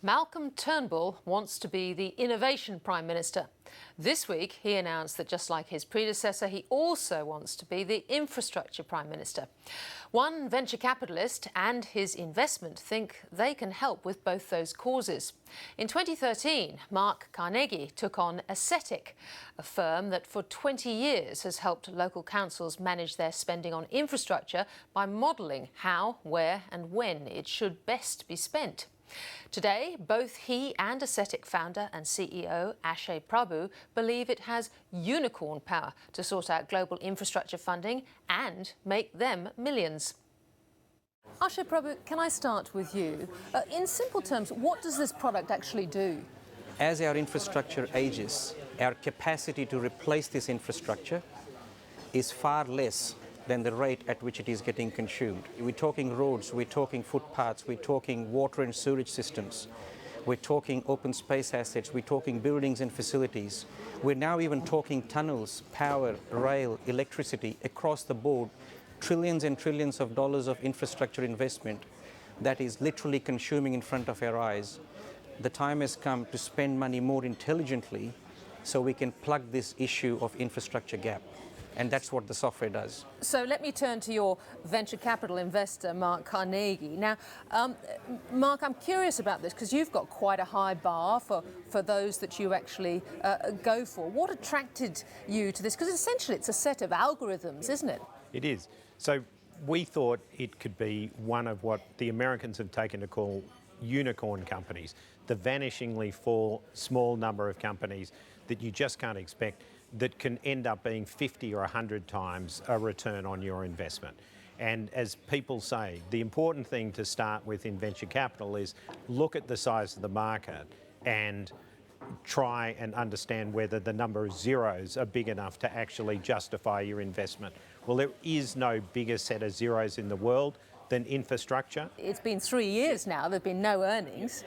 Malcolm Turnbull wants to be the Innovation Prime Minister. This week, he announced that just like his predecessor, he also wants to be the Infrastructure Prime Minister. One venture capitalist and his investment think they can help with both those causes. In 2013, Mark Carnegie took on Ascetic, a firm that for 20 years has helped local councils manage their spending on infrastructure by modelling how, where and when it should best be spent. Today, both he and Ascetic founder and CEO Akshay Prabhu believe it has unicorn power to sort out global infrastructure funding and make them millions. Akshay Prabhu, can I start with you? In simple terms, what does this product actually do? As our infrastructure ages, our capacity to replace this infrastructure is far less than the rate at which it is getting consumed. We're talking roads, we're talking footpaths, we're talking water and sewage systems, we're talking open space assets, we're talking buildings and facilities. We're now even talking tunnels, power, rail, electricity, across the board, trillions and trillions of dollars of infrastructure investment that is literally consuming in front of our eyes. The time has come to spend money more intelligently so we can plug this issue of infrastructure gap. And that's what the software does. So let me turn to your venture capital investor, Mark Carnegie. Now, Mark, I'm curious about this because you've got quite a high bar for those that you actually go for. What attracted you to this? Because essentially it's a set of algorithms, isn't it? It is. So we thought it could be one of what the Americans have taken to call unicorn companies, the vanishingly small number of companies that you just can't expect that can end up being 50 or 100 times a return on your investment. And as people say, the important thing to start with in venture capital is look at the size of the market and try and understand whether the number of zeros are big enough to actually justify your investment. Well, there is no bigger set of zeros in the world than infrastructure. It's been 3 years now, there have been no earnings.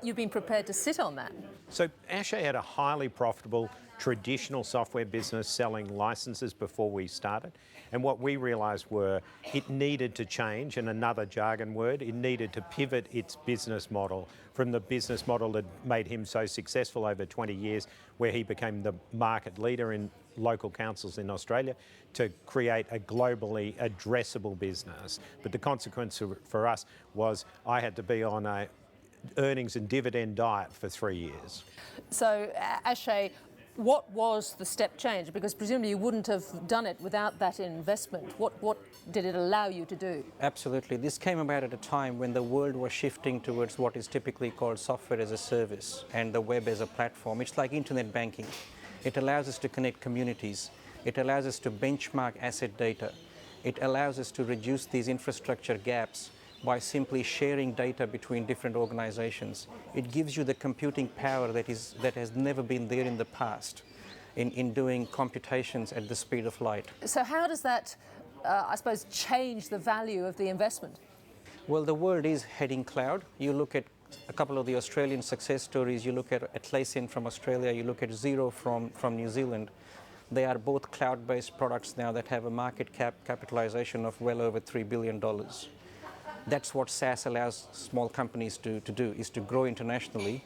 You've been prepared to sit on that. So Akshay had a highly profitable traditional software business selling licenses before we started. And what we realised were it needed to change, and another jargon word, it needed to pivot its business model from the business model that made him so successful over 20 years, where he became the market leader in local councils in Australia, to create a globally addressable business. But the consequence for us was I had to be on a earnings and dividend diet for 3 years. So, Akshay, what was the step change? Because presumably you wouldn't have done it without that investment. What did it allow you to do? Absolutely. This came about at a time when the world was shifting towards what is typically called software as a service and the web as a platform. It's like internet banking. It allows us to connect communities. It allows us to benchmark asset data. It allows us to reduce these infrastructure gaps by simply sharing data between different organizations. It gives you the computing power that has never been there in the past in doing computations at the speed of light. So how does that, I suppose, change the value of the investment? Well, the world is heading cloud. You look at a couple of the Australian success stories, you look at Atlassian from Australia, you look at Xero from New Zealand. They are both cloud-based products now that have a market capitalization of well over $3 billion. That's what SaaS allows small companies to do, is to grow internationally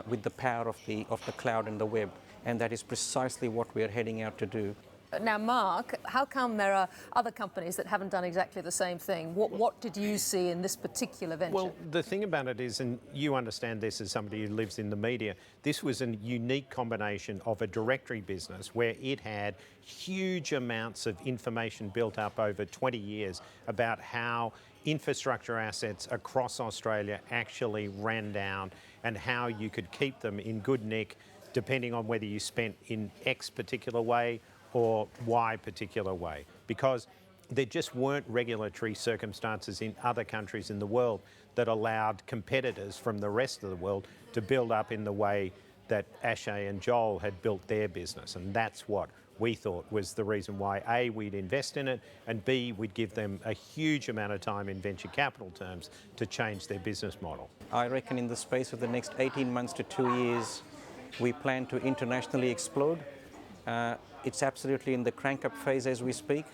with the power of the cloud and the web. And that is precisely what we are heading out to do. Now, Mark, how come there are other companies that haven't done exactly the same thing? What did you see in this particular venture? Well, the thing about it is, and you understand this as somebody who lives in the media, this was a unique combination of a directory business where it had huge amounts of information built up over 20 years about how infrastructure assets across Australia actually ran down and how you could keep them in good nick depending on whether you spent in X particular way or Y particular way, because there just weren't regulatory circumstances in other countries in the world that allowed competitors from the rest of the world to build up in the way that Akshay and Joel had built their business. And that's what we thought was the reason why A, we'd invest in it, and B, we'd give them a huge amount of time in venture capital terms to change their business model. I reckon in the space of the next 18 months to 2 years, we plan to internationally explode. It's absolutely in the crank-up phase as we speak.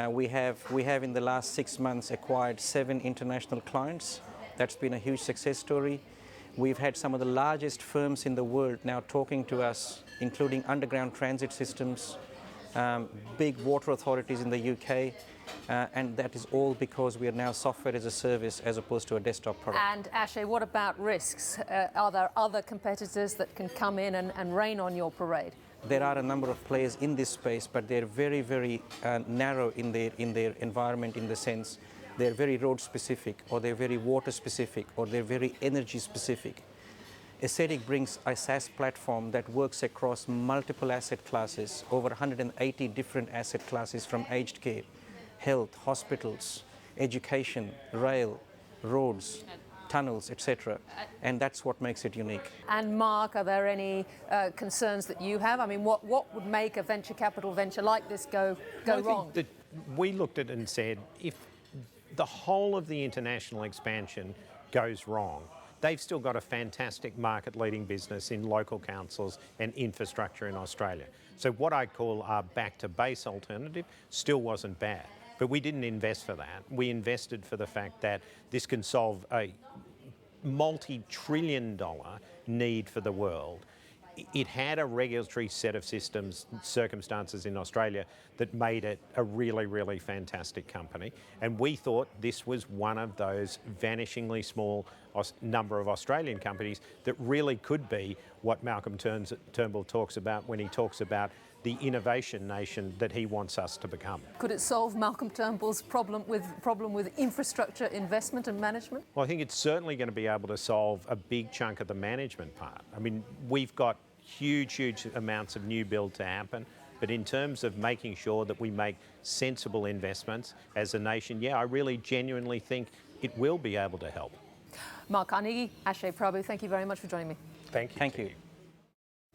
We have in the last 6 months acquired 7 international clients. That's been a huge success story. We've had some of the largest firms in the world now talking to us, including underground transit systems, big water authorities in the UK, and that is all because we are now software as a service as opposed to a desktop product. And Ashay, what about risks? Are there other competitors that can come in and rain on your parade? There are a number of players in this space, but they're very, very narrow in their environment, in the sense they're very road specific, or they're very water specific, or they're very energy specific. Ascetic brings a SaaS platform that works across multiple asset classes, over 180 different asset classes, from aged care, health, hospitals, education, rail, roads, tunnels, etc. And that's what makes it unique. And Mark, are there any concerns that you have? I mean, what would make a venture capital venture like this go wrong? That we looked at it and said, if the whole of the international expansion goes wrong, they've still got a fantastic market-leading business in local councils and infrastructure in Australia. So what I call our back-to-base alternative still wasn't bad. But we didn't invest for that. We invested for the fact that this can solve a multi-trillion-dollar need for the world. It had a regulatory set of circumstances in Australia that made it a really, really fantastic company. And we thought this was one of those vanishingly small number of Australian companies that really could be what Malcolm Turnbull talks about when he talks about the innovation nation that he wants us to become. Could it solve Malcolm Turnbull's problem with infrastructure investment and management? Well, I think it's certainly going to be able to solve a big chunk of the management part. I mean, we've got huge amounts of new build to happen, but in terms of making sure that we make sensible investments as a nation, yeah, I really genuinely think it will be able to help. Mark Carnegie, Ashay Prabhu, thank you very much for joining me. Thank you. Thank you.